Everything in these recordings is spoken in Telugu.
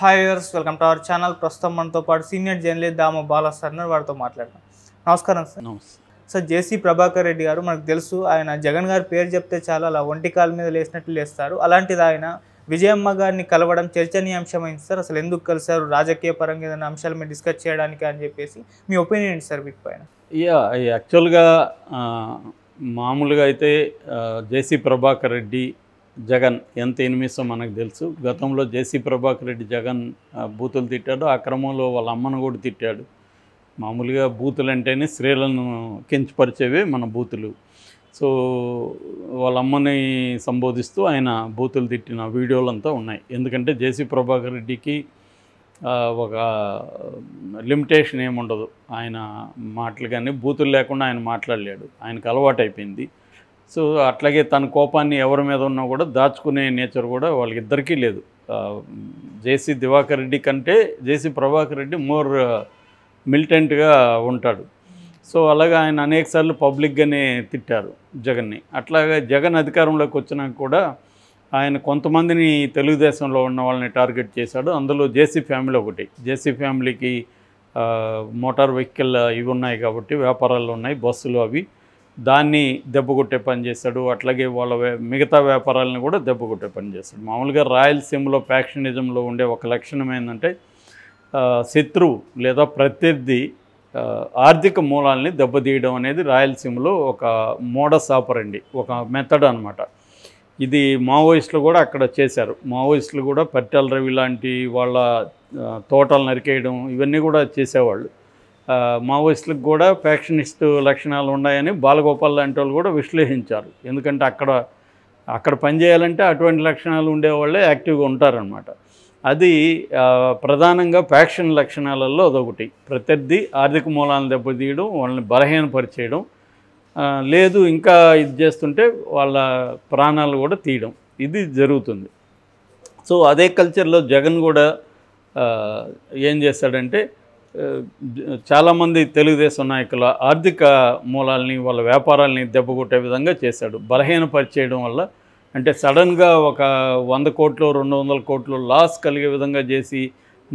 Hi viewers, welcome to our channel. ప్రస్తుతం మనతో పాటు సీనియర్ జర్నలిస్ట్ దామ బాలా సార్ వారితో మాట్లాడదాం. నమస్కారం సార్. సార్, జేసీ ప్రభాకర్ రెడ్డి గారు మనకు తెలుసు, ఆయన జగన్ గారి పేరు చెప్తే చాలా అలా ఒంటి కాల మీద లేసినట్లు లేస్తారు. అలాంటిది ఆయన విజయమ్మ గారిని కలవడం చర్చనీయాంశమైంది సార్. అసలు ఎందుకు కలిసారు, రాజకీయ పరంగా ఏదైనా అంశాల మీద డిస్కస్ చేయడానికి అని చెప్పేసి మీ ఒపీనియన్ ఏంటి సార్ వీటిపైన? యాక్చువల్గా మామూలుగా అయితే జేసీ ప్రభాకర్ రెడ్డి జగన్ ఎంత ఎనిమిసో మనకు తెలుసు. గతంలో జేసీ ప్రభాకర్ రెడ్డి జగన్ బూతులు తిట్టాడు, ఆ క్రమంలో వాళ్ళ అమ్మను కూడా తిట్టాడు. మామూలుగా బూతులు అంటేనే స్త్రీలను కించపరిచేవే మన బూతులు. సో వాళ్ళ అమ్మని సంబోధిస్తూ ఆయన బూతులు తిట్టిన వీడియోలంతా ఉన్నాయి. ఎందుకంటే జేసీ ప్రభాకర్ రెడ్డికి ఒక లిమిటేషన్ ఏముండదు, ఆయన మాటలు కానీ బూతులు లేకుండా ఆయన మాట్లాడలేడు, ఆయనకు అలవాటు అయిపోయింది. సో అట్లాగే తన కోపాన్ని ఎవరి మీద ఉన్నా కూడా దాచుకునే నేచర్ కూడా వాళ్ళకిద్దరికీ లేదు. జేసీ దివాకర్ రెడ్డి కంటే జేసీ ప్రభాకర్ రెడ్డి మోర్ మిలిటెంట్గా ఉంటాడు. సో అలాగా ఆయన అనేకసార్లు పబ్లిక్గానే తిట్టారు జగన్ని. అట్లాగే జగన్ అధికారంలోకి వచ్చినాక కూడా ఆయన కొంతమందిని తెలుగుదేశంలో ఉన్న వాళ్ళని టార్గెట్ చేశాడు. అందులో జేసీ ఫ్యామిలీ ఒకటి. జేసీ ఫ్యామిలీకి మోటార్ వెహికల్ ఇవి ఉన్నాయి కాబట్టి, వ్యాపారాలు ఉన్నాయి, బస్సులు, అవి దాన్ని దెబ్బకొట్టే పని చేశాడు. అట్లాగే వాళ్ళ మిగతా వ్యాపారాలను కూడా దెబ్బకొట్టే పని చేశాడు. మామూలుగా రాయలసీమలో ఫ్యాక్షనిజంలో ఉండే ఒక లక్షణం ఏంటంటే శత్రువు లేదా ప్రత్యర్థి ఆర్థిక మూలాల్ని దెబ్బతీయడం అనేది రాయలసీమలో ఒక మోడస్ ఆపరండి, ఒక మెథడ్ అనమాట. ఇది మావోయిస్టులు కూడా అక్కడ చేశారు. మావోయిస్టులు కూడా పట్టెల రవి లాంటి వాళ్ళ తోటలు నరికేయడం ఇవన్నీ కూడా చేసేవాళ్ళు. మావోయిస్టులకు కూడా ఫ్యాక్షనిస్టు లక్షణాలు ఉన్నాయని బాలగోపాల్ లాంటి వాళ్ళు కూడా విశ్లేషించారు. ఎందుకంటే అక్కడ పనిచేయాలంటే అటువంటి లక్షణాలు ఉండేవాళ్ళే యాక్టివ్గా ఉంటారనమాట. అది ప్రధానంగా ఫ్యాక్షన్ లక్షణాలలో అదొకటి. ప్రత్యర్థి ఆర్థిక మూలాలను దెబ్బతీయడం, వాళ్ళని బలహీనపరిచేయడం, లేదు ఇంకా ఇది చేస్తుంటే వాళ్ళ ప్రాణాలు కూడా తీయడం, ఇది జరుగుతుంది. సో అదే కల్చర్లో జగన్ కూడా ఏం చేశాడంటే చాలామంది తెలుగుదేశం నాయకుల ఆర్థిక మూలాల్ని, వాళ్ళ వ్యాపారాలని దెబ్బకొట్టే విధంగా చేశాడు. బలహీనపరిచేయడం వల్ల, అంటే సడన్గా ఒక 100 కోట్లు 200 కోట్లు లాస్ కలిగే విధంగా చేసి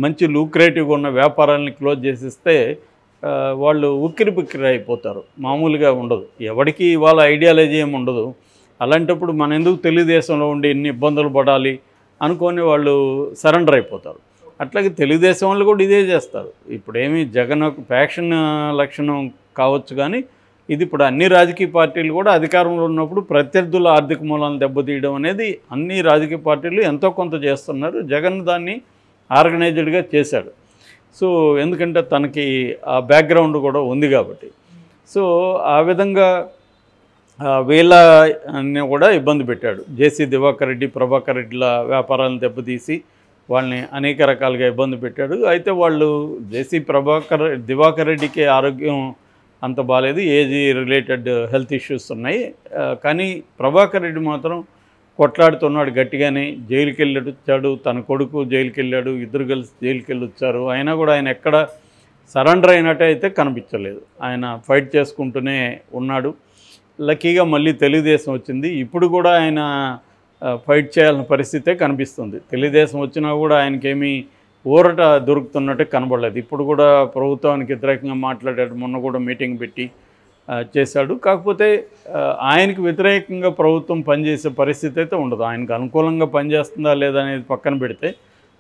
మంచి లూక్రేటివ్గా ఉన్న వ్యాపారాలని క్లోజ్ చేసిస్తే వాళ్ళు ఉక్కిరి బిక్కిరి అయిపోతారు. మామూలుగా ఉండదు, ఎవరికి వాళ్ళ ఐడియాలజీ ఏమి ఉండదు. అలాంటప్పుడు మన ఎందుకు తెలుగుదేశంలో ఉండి ఇన్ని ఇబ్బందులు పడాలి అనుకొని వాళ్ళు సరెండర్ అయిపోతారు. అట్లాగే తెలుగుదేశం వాళ్ళు కూడా ఇదే చేస్తారు. ఇప్పుడేమి జగన్ ఒక ఫ్యాక్షన్ లక్షణం కావచ్చు, కానీ ఇది ఇప్పుడు అన్ని రాజకీయ పార్టీలు కూడా అధికారంలో ఉన్నప్పుడు ప్రత్యర్థుల ఆర్థిక మూలాలను దెబ్బతీయడం అనేది అన్ని రాజకీయ పార్టీలు ఎంతో కొంత చేస్తున్నారు. జగన్ దాన్ని ఆర్గనైజ్డ్గా చేశాడు. సో ఎందుకంటే తనకి ఆ బ్యాక్గ్రౌండ్ కూడా ఉంది కాబట్టి. సో ఆ విధంగా వీళ్ళని కూడా ఇబ్బంది పెట్టాడు. జేసీ దివాకర్ రెడ్డి, ప్రభాకర్ రెడ్డిల వ్యాపారాలను దెబ్బతీసి వాళ్ళని అనేక రకాలుగా ఇబ్బంది పెట్టాడు. అయితే వాళ్ళు జేసీ దివాకర్ రెడ్డికి ఆరోగ్యం అంత బాగాలేదు, ఏజ్ రిలేటెడ్ హెల్త్ ఇష్యూస్ ఉన్నాయి. కానీ ప్రభాకర్ రెడ్డి మాత్రం కొట్లాడుతున్నాడు గట్టిగానే. జైలుకి వచ్చాడు, తన కొడుకు జైలుకి వెళ్ళాడు, ఇద్దరు కలిసి జైలుకి వచ్చారు. అయినా కూడా ఆయన ఎక్కడ సరెండర్ అయినట్టయితే కనిపించలేదు. ఆయన ఫైట్ చేసుకుంటూనే ఉన్నాడు. లక్కీగా మళ్ళీ తెలుగుదేశం వచ్చింది. ఇప్పుడు కూడా ఆయన ఫైట్ చేయాల్సిన పరిస్థితే కనిపిస్తుంది. తెలుగుదేశం వచ్చినా కూడా ఆయనకేమీ ఊరట దొరుకుతున్నట్టు కనబడలేదు. ఇప్పుడు కూడా ప్రభుత్వానికి వ్యతిరేకంగా మాట్లాడాడు, మొన్న కూడా మీటింగ్ పెట్టి చేశాడు. కాకపోతే ఆయనకు వ్యతిరేకంగా ప్రభుత్వం పనిచేసే పరిస్థితి అయితే ఉండదు. ఆయనకు అనుకూలంగా పనిచేస్తుందా లేదా అనేది పక్కన పెడితే,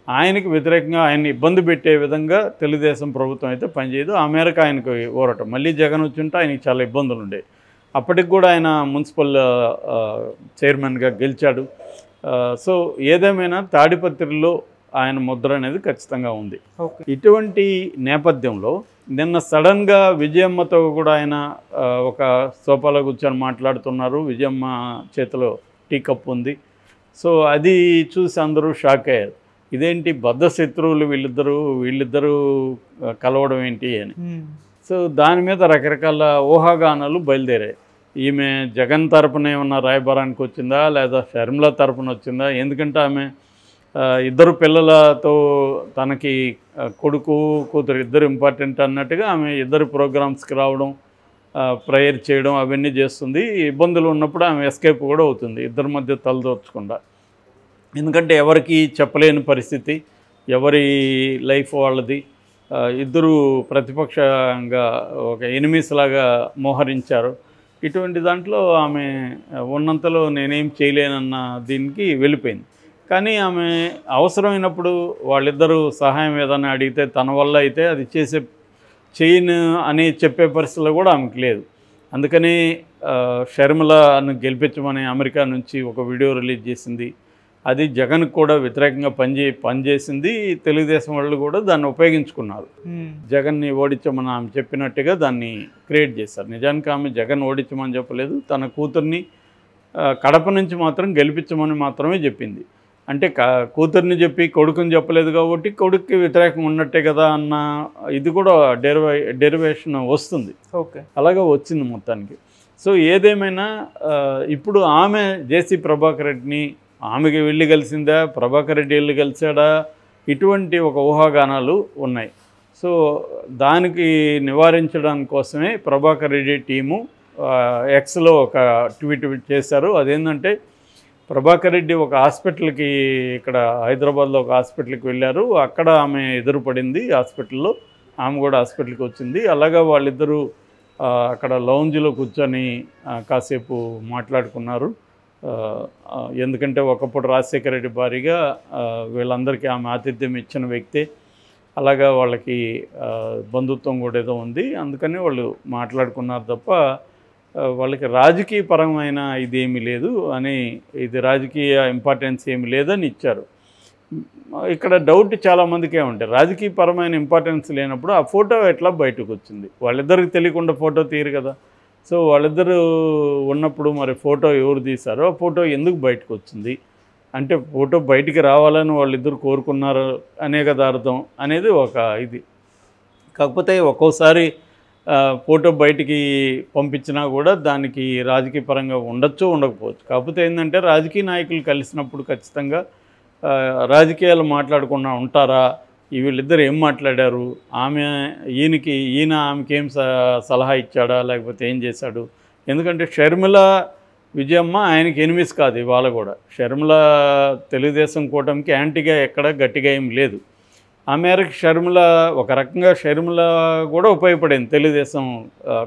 ఆయనకు వ్యతిరేకంగా ఆయన్ని ఇబ్బంది పెట్టే విధంగా తెలుగుదేశం ప్రభుత్వం అయితే పనిచేయదు. ఆ మేరకు ఆయనకు ఊరట. మళ్ళీ జగన్ వచ్చుంటే ఆయనకి చాలా ఇబ్బందులు ఉండేవి. అప్పటికి కూడా ఆయన మున్సిపల్ చైర్మన్గా గెలిచాడు. సో ఏదేమైనా తాడిపత్రిలో ఆయన ముద్ర అనేది ఖచ్చితంగా ఉంది. ఇటువంటి నేపథ్యంలో నిన్న సడన్గా విజయమ్మతో కూడా ఆయన ఒక సోఫాలో కూర్చొని మాట్లాడుతున్నారు. విజయమ్మ చేతిలో టీ కప్ ఉంది. సో అది చూసి అందరూ షాక్ అయ్యారు. ఇదేంటి బద్ధ శత్రువులు వీళ్ళిద్దరూ కలవడం ఏంటి అని. సో దాని మీద రకరకాల ఊహాగానాలు బయలుదేరాయి. ఈమె జగన్ తరపున ఏమన్నా రాయబారానికి వచ్చిందా, లేదా షర్మిల తరపున వచ్చిందా? ఎందుకంటే ఆమె ఇద్దరు పిల్లలతో తనకి కొడుకు కూతురు ఇద్దరు ఇంపార్టెంట్ అన్నట్టుగా ఆమె ఇద్దరు ప్రోగ్రామ్స్కి రావడం, ప్రేయర్ చేయడం అవన్నీ చేస్తుంది. ఇబ్బందులు ఉన్నప్పుడు ఆమె ఎస్కేప్ కూడా అవుతుంది, ఇద్దరి మధ్య తలదోర్చకుండా. ఎందుకంటే ఎవరికి చెప్పలేని పరిస్థితి. ఎవరి లైఫ్ వాళ్ళది. ఇద్దరు ప్రతిపక్షంగా ఒక ఎనిమిస్లాగా మోహరించారు. ఇటువంటి దాంట్లో ఆమె ఉన్నంతలో నేనేం చేయలేనన్న దీనికి వెళ్ళిపోయింది. కానీ ఆమె అవసరమైనప్పుడు వాళ్ళిద్దరూ సహాయం ఏదైనా అడిగితే తన వల్ల అయితే అది చేయను అని చెప్పే పరిస్థితిలో కూడా ఆమెకు లేదు. అందుకని షర్మిలను గెలిపించమని అమెరికా నుంచి ఒక వీడియో రిలీజ్ చేసింది. అది జగన్కి కూడా వ్యతిరేకంగా పనిచేసింది. తెలుగుదేశం వాళ్ళు కూడా దాన్ని ఉపయోగించుకున్నారు. జగన్ని ఓడించమని ఆమె చెప్పినట్టుగా దాన్ని క్రియేట్ చేశారు. నిజానికి ఆమె జగన్ ఓడించమని చెప్పలేదు, తన కూతుర్ని కడప నుంచి మాత్రం గెలిపించమని మాత్రమే చెప్పింది. అంటే కూతుర్ని చెప్పి కొడుకుని చెప్పలేదు కాబట్టి కొడుక్కి వ్యతిరేకం ఉన్నట్టే కదా అన్న ఇది కూడా డెరివేషన్ వస్తుంది. ఓకే, అలాగా వచ్చింది మొత్తానికి. సో ఏదేమైనా ఇప్పుడు ఆమె జేసీ ప్రభాకర్ రెడ్డిని ఆమెకి వెళ్ళి కలిసిందా, ప్రభాకర్ రెడ్డి వెళ్ళి కలిసాడా, ఇటువంటి ఒక ఊహాగానాలు ఉన్నాయి. సో దానికి నివారించడానికి కోసమే ప్రభాకర్ రెడ్డి టీము ఎక్స్లో ఒక ట్వీట్ చేశారు. అదేంటంటే ప్రభాకర్ రెడ్డి ఒక హాస్పిటల్కి, ఇక్కడ హైదరాబాద్లో ఒక హాస్పిటల్కి వెళ్ళారు. అక్కడ ఆమె ఎదురుపడింది హాస్పిటల్లో, ఆమె కూడా హాస్పిటల్కి వచ్చింది. అలాగా వాళ్ళిద్దరూ అక్కడ లౌంజ్లో కూర్చొని కాసేపు మాట్లాడుకున్నారు. ఎందుకంటే ఒకప్పుడు రాజశేఖర రెడ్డి భారీగా వీళ్ళందరికీ ఆమె ఆతిథ్యం ఇచ్చిన వ్యక్తే. అలాగా వాళ్ళకి బంధుత్వం కూడా ఏదో ఉంది, అందుకని వాళ్ళు మాట్లాడుకున్నారు తప్ప వాళ్ళకి రాజకీయ పరమైన ఇదేమీ లేదు అని, ఇది రాజకీయ ఇంపార్టెన్స్ ఏమి లేదని ఇచ్చారు. ఇక్కడ డౌట్ చాలామందికే ఉంటాయి, రాజకీయ పరమైన ఇంపార్టెన్స్ లేనప్పుడు ఆ ఫోటో ఎట్లా బయటకు వచ్చింది? వాళ్ళిద్దరికి తెలియకుండా ఫోటో తీయరు కదా. సో వాళ్ళిద్దరూ ఉన్నప్పుడు మరి ఫోటో ఎవరు తీశారో, ఆ ఫోటో ఎందుకు బయటకు వచ్చింది అంటే ఫోటో బయటికి రావాలని వాళ్ళిద్దరు కోరుకున్నారు అనే కదా అర్థం అనేది ఒక ఇది. కాకపోతే ఒక్కోసారి ఫోటో బయటికి పంపించినా కూడా దానికి రాజకీయ పరంగా ఉండొచ్చు ఉండకపోవచ్చు. కాకపోతే ఏంటంటే రాజకీయ నాయకులు కలిసినప్పుడు ఖచ్చితంగా రాజకీయాలు మాట్లాడకుండా ఉంటారా, వీళ్ళిద్దరు ఏం మాట్లాడారు, ఈయన ఆమెకి ఏం సలహా ఇచ్చాడా లేకపోతే ఏం చేశాడు? ఎందుకంటే షర్మిల విజయమ్మ ఆయనకి ఎనిమిస్ కాదు. ఇవాళ కూడా షర్మిల తెలుగుదేశం కూటమికి యాంటీగా ఎక్కడ గట్టిగా ఏం లేదు. ఆ మేరకు షర్మిల ఒక రకంగా షర్మిల కూడా ఉపయోగపడింది తెలుగుదేశం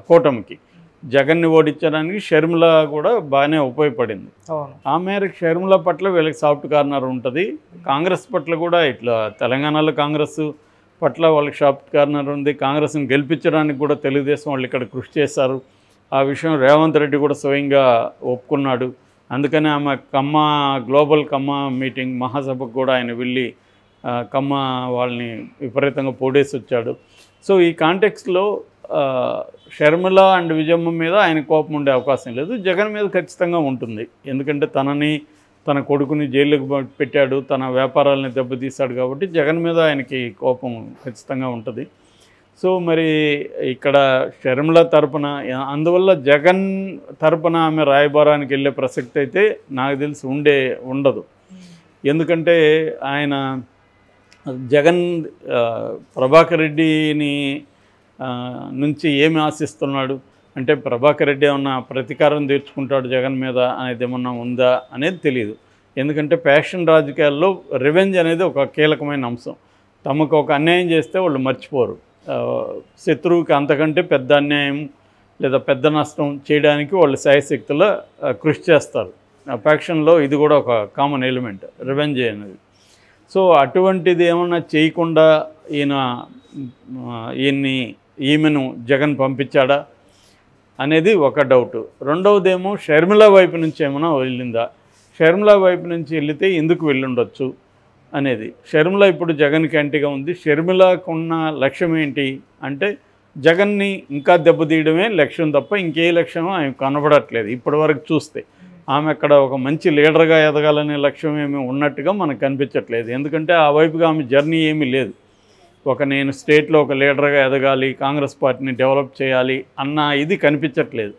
కూటమికి. జగన్ని ఓడించడానికి షర్మిల కూడా బాగానే ఉపయోగపడింది. ఆ మేరకు షర్మిల పట్ల వీళ్ళకి సాఫ్ట్ కార్నర్ ఉంటుంది. కాంగ్రెస్ పట్ల కూడా ఇట్లా తెలంగాణలో కాంగ్రెస్ పట్ల వాళ్ళకి సాఫ్ట్ కార్నర్ ఉంది. కాంగ్రెస్ని గెలిపించడానికి కూడా తెలుగుదేశం వాళ్ళు ఇక్కడ కృషి చేశారు. ఆ విషయం రేవంత్ రెడ్డి కూడా స్వయంగా ఒప్పుకున్నాడు. అందుకని ఆమె గ్లోబల్ కమ్మ మీటింగ్ మహాసభకు కూడా ఆయన వెళ్ళి కమ్మ వాళ్ళని విపరీతంగా పోడేసి వచ్చాడు. సో ఈ కాంటెక్స్ట్లో షర్మిల అండ్ విజయమ్మ మీద ఆయన కోపం ఉండే అవకాశం లేదు. జగన్ మీద ఖచ్చితంగా ఉంటుంది. ఎందుకంటే తన కొడుకుని జైలుకి పెట్టాడు, తన వ్యాపారాలని దెబ్బతీశాడు కాబట్టి జగన్ మీద ఆయనకి కోపం ఖచ్చితంగా ఉంటుంది. సో మరి ఇక్కడ షర్మిల తరపున, అందువల్ల జగన్ తరపున ఆమె రాయబారానికి వెళ్ళే ప్రసక్తి అయితే నాకు తెలిసి ఉండదు. ఎందుకంటే ఆయన జగన్ ప్రభాకర్ రెడ్డిని నుంచి ఏమి ఆశిస్తున్నాడు అంటే, ప్రభాకర్ రెడ్డి ఏమన్నా ప్రతీకారం తీర్చుకుంటాడు జగన్ మీద అనేది ఏమన్నా ఉందా అనేది తెలియదు. ఎందుకంటే ప్యాషన్ రాజకీయాల్లో రివెంజ్ అనేది ఒక కీలకమైన అంశం. తమకు ఒక అన్యాయం చేస్తే వాళ్ళు మర్చిపోరు. శత్రువుకి అంతకంటే పెద్ద అన్యాయం లేదా పెద్ద నష్టం చేయడానికి వాళ్ళు శాయశక్తుల కృషి చేస్తారు. ప్యాషన్లో ఇది కూడా ఒక కామన్ ఎలిమెంట్, రివెంజ్ అనేది. సో అటువంటిది ఏమన్నా చేయకుండా ఈమెను జగన్ పంపించాడా అనేది ఒక డౌట్. రెండవదేమో షర్మిల వైపు నుంచి ఏమైనా వెళ్ళిందా, షర్మిల వైపు నుంచి వెళితే ఎందుకు వెళ్ళుండొచ్చు అనేది. షర్మిల ఇప్పుడు జగన్కి యాంటీగా ఉంది. షర్మిలకున్న లక్ష్యం ఏంటి అంటే జగన్ని ఇంకా దెబ్బతీయడమే లక్ష్యం తప్ప ఇంకే లక్ష్యం ఆమె కనబడట్లేదు ఇప్పటివరకు చూస్తే. ఆమె అక్కడ ఒక మంచి లీడర్గా ఎదగాలనే లక్ష్యం ఏమీ ఉన్నట్టుగా మనకు కనిపించట్లేదు. ఎందుకంటే ఆ వైపుగా ఆమె జర్నీ ఏమీ లేదు. నేను స్టేట్లో ఒక లీడర్గా ఎదగాలి, కాంగ్రెస్ పార్టీని డెవలప్ చేయాలి అన్న ఇది కనిపించట్లేదు.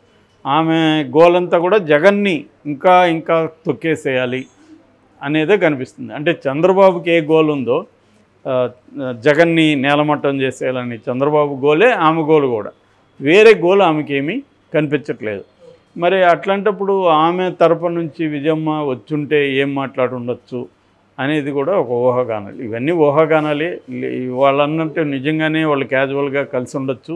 ఆమె గోల్ అంతా కూడా జగన్ని ఇంకా తొక్కేసేయాలి అనేదే కనిపిస్తుంది. అంటే చంద్రబాబుకి ఏ గోల్ ఉందో జగన్ని నేలమట్టం చేసేయాలని చంద్రబాబు గోలే ఆమె గోలు కూడా. వేరే గోల్ ఆమెకి ఏమీ కనిపించట్లేదు. మరి అట్లాంటప్పుడు ఆమె తరపు నుంచి విజయమ్మ వచ్చుంటే ఏం మాట్లాడుండొచ్చు అనేది కూడా ఒక ఊహాగానాలు. ఇవన్నీ ఊహాగానాలే. వాళ్ళన్నట్టు నిజంగానే వాళ్ళు క్యాజువల్గా కలిసి ఉండొచ్చు,